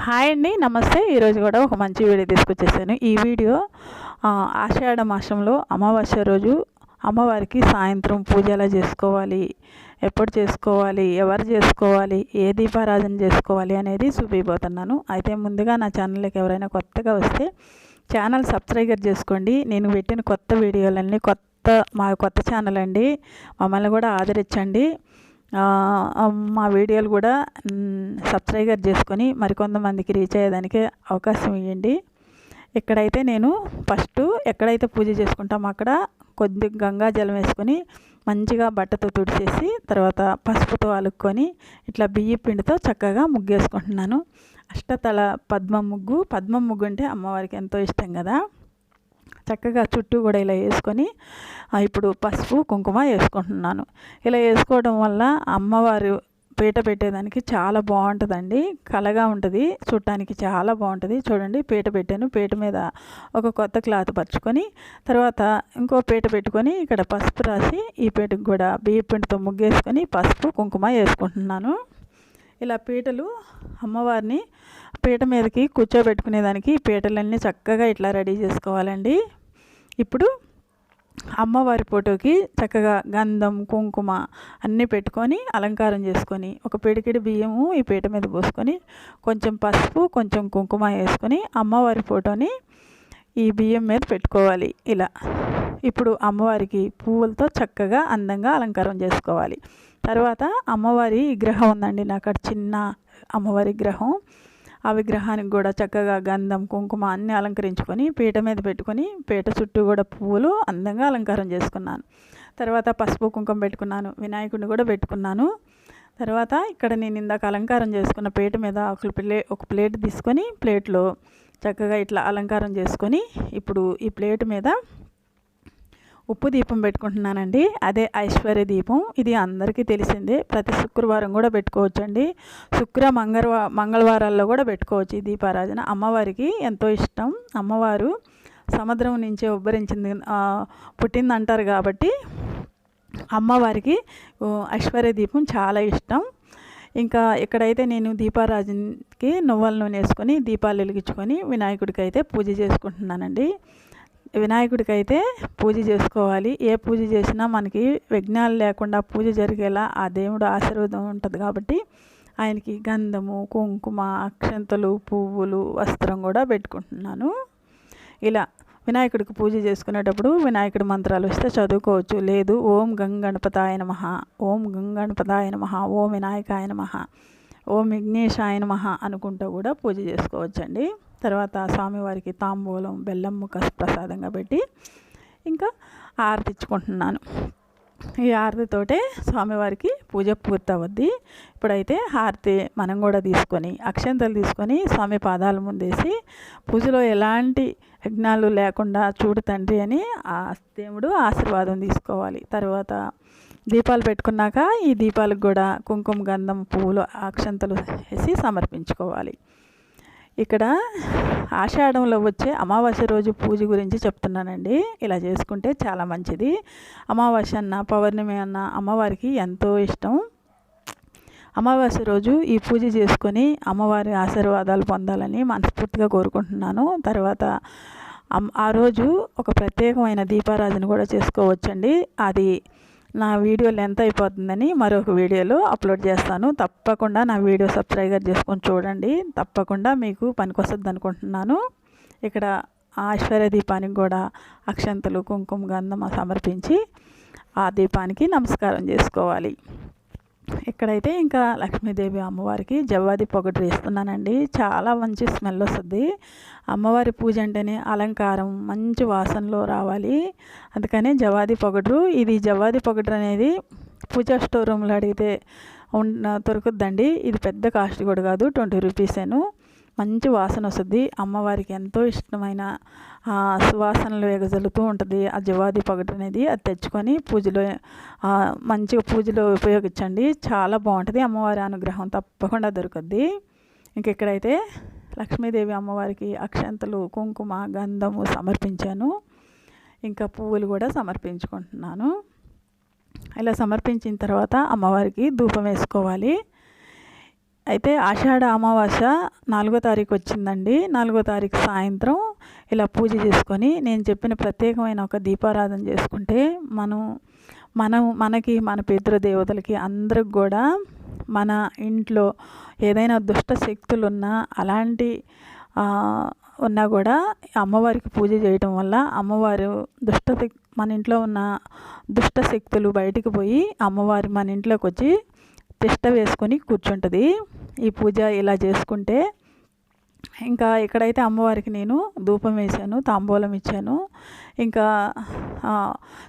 Hi అండి, నమస్తే. ఈరోజు కూడా ఒక మంచి వీడియో తీసుకొచ్చేసాను. ఈ వీడియో ఆషాఢ మాసంలో అమావాస్య రోజు అమ్మవారికి సాయంత్రం పూజ ఎలా చేసుకోవాలి, ఎప్పుడు చేసుకోవాలి, ఎవరు చేసుకోవాలి, ఏ దీపారాధన చేసుకోవాలి అనేది చూపిపోతున్నాను. అయితే ముందుగా నా ఛానల్కి ఎవరైనా కొత్తగా వస్తే ఛానల్ సబ్స్క్రైబర్ చేసుకోండి. నేను పెట్టిన కొత్త వీడియోలన్నీ మా కొత్త ఛానల్ అండి, మమ్మల్ని కూడా ఆదరించండి. మా వీడియోలు కూడా సబ్స్క్రైబర్ చేసుకొని మరికొంతమందికి రీచ్ అయ్యేదానికి అవకాశం ఇవ్వండి. ఇక్కడైతే నేను ఫస్ట్ ఎక్కడైతే పూజ చేసుకుంటామో అక్కడ కొద్ది గంగా జలం వేసుకొని మంచిగా బట్టతో తుడిచేసి తర్వాత పసుపుతో అలుక్కొని ఇట్లా బియ్య పిండితో చక్కగా ముగ్గు వేసుకుంటున్నాను. అష్టతల పద్మ ముగ్గు అంటే అమ్మవారికి ఎంతో ఇష్టం కదా. చక్కగా చుట్టూ కూడా ఇలా వేసుకొని ఇప్పుడు పసుపు కుంకుమ వేసుకుంటున్నాను. ఇలా వేసుకోవడం వల్ల అమ్మవారు పీట పెట్టేదానికి చాలా బాగుంటుందండి, కలగా ఉంటుంది, చూడటానికి చాలా బాగుంటుంది. చూడండి, పీట పెట్టాను. పీట మీద ఒక కొత్త క్లాత్ పరుచుకొని తర్వాత ఇంకో పీట పెట్టుకొని ఇక్కడ పసుపు రాసి ఈ పీటకు కూడా బియ్య పిండితో ముగ్గేసుకొని పసుపు కుంకుమ వేసుకుంటున్నాను. ఇలా పీటలు అమ్మవారిని పీట మీదకి కూర్చోబెట్టుకునేదానికి పీటలన్నీ చక్కగా ఇట్లా రెడీ చేసుకోవాలండి. ఇప్పుడు అమ్మవారి ఫోటోకి చక్కగా గంధం కుంకుమ అన్నీ పెట్టుకొని అలంకారం చేసుకొని ఒక పిడికిడి బియ్యము ఈ పీట మీద పోసుకొని కొంచెం పసుపు కొంచెం కుంకుమ వేసుకొని అమ్మవారి ఫోటోని ఈ బియ్యం మీద పెట్టుకోవాలి. ఇలా ఇప్పుడు అమ్మవారికి పువ్వులతో చక్కగా అందంగా అలంకారం చేసుకోవాలి. తర్వాత అమ్మవారి విగ్రహం ఉందండి నాకు, అక్కడ చిన్న అమ్మవారి విగ్రహం. ఆ విగ్రహానికి కూడా చక్కగా గంధం కుంకుమ అన్నీ అలంకరించుకొని పీట మీద పెట్టుకొని పీట చుట్టూ కూడా పువ్వులు అందంగా అలంకారం చేసుకున్నాను. తర్వాత పసుపు కుంకుమ పెట్టుకున్నాను, వినాయకుడిని కూడా పెట్టుకున్నాను. తర్వాత ఇక్కడ నేను ఇందాక అలంకారం చేసుకున్న పీట మీద ఒక ప్లేట్ తీసుకొని ప్లేట్లో చక్కగా ఇట్లా అలంకారం చేసుకొని ఇప్పుడు ఈ ప్లేట్ మీద ఉప్పు దీపం పెట్టుకుంటున్నానండి. అదే ఐశ్వర్య దీపం. ఇది అందరికీ తెలిసిందే, ప్రతి శుక్రవారం కూడా పెట్టుకోవచ్చండి. మంగళవారాల్లో కూడా పెట్టుకోవచ్చు ఈ దీపారాధన. అమ్మవారికి ఎంతో ఇష్టం. అమ్మవారు సముద్రం నుంచే ఉబ్బరించింది పుట్టిందంటారు కాబట్టి అమ్మవారికి ఐశ్వర్య దీపం చాలా ఇష్టం. ఇంకా ఇక్కడైతే నేను దీపారాధనకి నువ్వుల నూనె వేసుకొని దీపాలు వెలిగించుకొని వినాయకుడికి అయితే పూజ చేసుకుంటున్నానండి. వినాయకుడికి అయితే పూజ చేసుకోవాలి. ఏ పూజ చేసినా మనకి విఘ్నాలు లేకుండా పూజ జరిగేలా ఆ దేవుడు ఆశీర్వాదం ఉంటుంది కాబట్టి ఆయనకి గంధము కుంకుమ అక్షంతలు పువ్వులు వస్త్రం కూడా పెట్టుకుంటున్నాను. ఇలా వినాయకుడికి పూజ చేసుకునేటప్పుడు వినాయకుడి మంత్రాలు వస్తే చదువుకోవచ్చు, లేదు ఓం గంగణపతాయ నమః, ఓం గంగణపతాయ నమః, ఓం వినాయకాయ నమః, ఓం విఘ్నేశాయ నమః అనుకుంటూ కూడా పూజ చేసుకోవచ్చండి. తర్వాత స్వామివారికి తాంబూలం బెల్లం ముక్క ప్రసాదంగా పెట్టి ఇంకా హారతి ఇచ్చుకుంటున్నాను. ఈ హారతితోటే స్వామివారికి పూజ పూర్తవుద్ది. ఇప్పుడైతే హారతి మనం కూడా తీసుకొని అక్షంతలు తీసుకొని స్వామి పాదాల ముందేసి పూజలో ఎలాంటి విఘ్నాలు లేకుండా చూడు తండ్రి అని ఆ దేవుడు ఆశీర్వాదం తీసుకోవాలి. తర్వాత దీపాలు పెట్టుకున్నాక ఈ దీపాలకు కూడా కుంకుమ గంధం పువ్వులు అక్షంతలు వేసి సమర్పించుకోవాలి. ఇక్కడ ఆషాఢంలో వచ్చే అమావాస్య రోజు పూజ గురించి చెప్తున్నానండి. ఇలా చేసుకుంటే చాలా మంచిది. అమావాస్య అన్న పౌర్ణమి అన్న అమ్మవారికి ఎంతో ఇష్టం. అమావాస్య రోజు ఈ పూజ చేసుకొని అమ్మవారి ఆశీర్వాదాలు పొందాలని మనస్ఫూర్తిగా కోరుకుంటున్నాను. తర్వాత ఆ రోజు ఒక ప్రత్యేకమైన దీపారాధన కూడా చేసుకోవచ్చండి. అది నా వీడియో లెంత్ అయిపోతుందని మరొక వీడియోలో అప్లోడ్ చేస్తాను. తప్పకుండా నా వీడియో సబ్స్క్రైబర్ చేసుకొని చూడండి, తప్పకుండా మీకు పనికొస్తుంది అనుకుంటున్నాను. ఇక్కడ ఐశ్వర్య దీపానికి కూడా అక్షంతలు కుంకుమ గంధం సమర్పించి ఆ దీపానికి నమస్కారం చేసుకోవాలి. ఇక్కడైతే ఇంకా లక్ష్మీదేవి అమ్మవారికి జవ్వాది పొగడ్రు వేస్తున్నానండి. చాలా మంచి స్మెల్ వస్తుంది. అమ్మవారి పూజ అంటేనే అలంకారం మంచి వాసనలో రావాలి, అందుకనే జవ్వాది పొగడ్రు. ఇది జవ్వాది పొగడ్రు అనేది పూజా స్టోర్ రూమ్లో అడిగితే దొరుకుద్దండి. ఇది పెద్ద కాస్ట్ కూడా కాదు, 20 రూపీసేను. మంచి వాసన వస్తుంది. అమ్మవారికి ఎంతో ఇష్టమైన సువాసనలు ఎగజలుతూ ఉంటుంది ఆ జవ్వాది పొగడ్రు అనేది. అది తెచ్చుకొని మంచిగా పూజలో ఉపయోగించండి, చాలా బాగుంటుంది. అమ్మవారి అనుగ్రహం తప్పకుండా దొరుకుద్ది. ఇంకెక్కడైతే లక్ష్మీదేవి అమ్మవారికి అక్షంతలు కుంకుమ గంధము సమర్పించాను, ఇంకా పువ్వులు కూడా సమర్పించుకుంటున్నాను. ఇలా సమర్పించిన తర్వాత అమ్మవారికి ధూపం వేసుకోవాలి. అయితే ఆషాఢ అమావాస్య 4వ తారీఖు వచ్చిందండి. 4వ తారీఖు సాయంత్రం ఇలా పూజ చేసుకొని నేను చెప్పిన ప్రత్యేకమైన ఒక దీపారాధన చేసుకుంటే మనకి మన పితృదేవతలకి అందరికి కూడా మన ఇంట్లో ఏదైనా దుష్ట శక్తులున్నా అలాంటి ఉన్నా కూడా అమ్మవారికి పూజ చేయటం వల్ల అమ్మవారు మన ఇంట్లో ఉన్న దుష్ట శక్తులు బయటికి పోయి అమ్మవారు మన ఇంట్లోకి వచ్చి తిష్ట వేసుకొని కూర్చుంటుంది. ఈ పూజ ఇలా చేసుకుంటే ఇంకా ఇక్కడైతే అమ్మవారికి నేను ధూపం వేశాను, తాంబూలం ఇచ్చాను. ఇంకా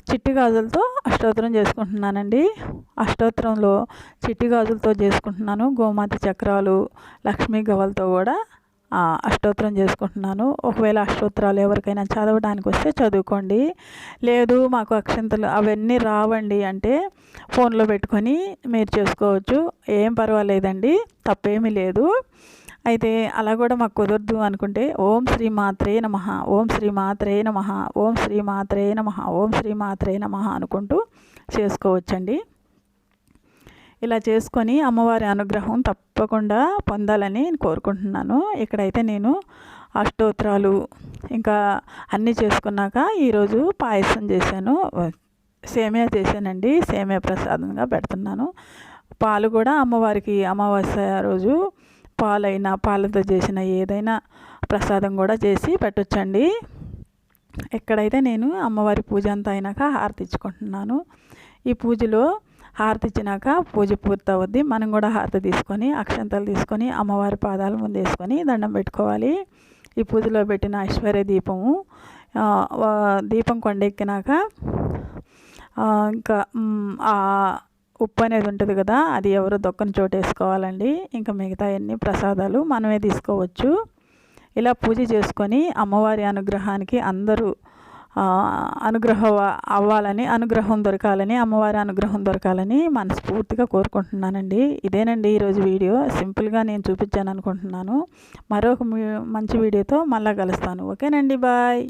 చిట్టి గాజులతో అష్టోత్తరం చేసుకుంటున్నానండి. అష్టోత్తరంలో చిట్టి గాజులతో చేసుకుంటున్నాను. గోమాత చక్రాలు, లక్ష్మీ గవ్వలతో కూడా అష్టోత్తరం చేసుకుంటున్నాను. ఒకవేళ అష్టోత్తరాలు ఎవరికైనా చదవడానికి వస్తే చదువుకోండి, లేదు మాకు అక్షంతలు అవన్నీ రావండి అంటే ఫోన్లో పెట్టుకొని మీరు చేసుకోవచ్చు, ఏం పర్వాలేదండి, తప్పేమీ లేదు. అయితే అలా కూడా మాకు కుదరదు అనుకుంటే ఓం శ్రీ మాత్రే నమః, ఓం శ్రీ మాత్రే నమః, ఓం శ్రీ మాత్రే నమః, ఓం శ్రీ మాత్రే నమః అనుకుంటూ చేసుకోవచ్చండి. ఇలా చేసుకొని అమ్మవారి అనుగ్రహం తప్పకుండా పొందాలని కోరుకుంటున్నాను. ఇక్కడైతే నేను అష్టోత్తరాలు ఇంకా అన్నీ చేసుకున్నాక ఈరోజు పాయసం చేశాను, సేమియా చేశానండి. సేమియా ప్రసాదంగా పెడుతున్నాను. పాలు కూడా అమ్మవారికి అమావాస్య రోజు పాలతో చేసిన ఏదైనా ప్రసాదం కూడా చేసి పెట్టొచ్చండి. ఇక్కడైతే నేను అమ్మవారి పూజ అంతా అయినాక హారతి ఇచ్చుకుంటున్నాను. ఈ పూజలో హారతి ఇచ్చినాక పూజ పూర్తవుద్ది. మనం కూడా హారతి తీసుకొని అక్షంతలు తీసుకొని అమ్మవారి పాదాల ముందు వేసుకొని దండం పెట్టుకోవాలి. ఈ పూజలో పెట్టిన ఐశ్వర్య దీపము దీపం కొండెక్కినాక ఇంకా ఉప్పు అనేది ఉంటుంది కదా, అది ఎవరు దొక్కని చోటు వేసుకోవాలండి. ఇంకా మిగతా అన్ని ప్రసాదాలు మనమే తీసుకోవచ్చు. ఇలా పూజ చేసుకొని అమ్మవారి అనుగ్రహానికి అందరూ అనుగ్రహం దొరకాలని, అమ్మవారి అనుగ్రహం దొరకాలని మనస్ఫూర్తిగా కోరుకుంటున్నానండి. ఇదేనండి ఈరోజు వీడియో. సింపుల్గా నేను చూపించాను అనుకుంటున్నాను. మరొక మంచి వీడియోతో మళ్ళీ కలుస్తాను. ఓకేనండి, బాయ్.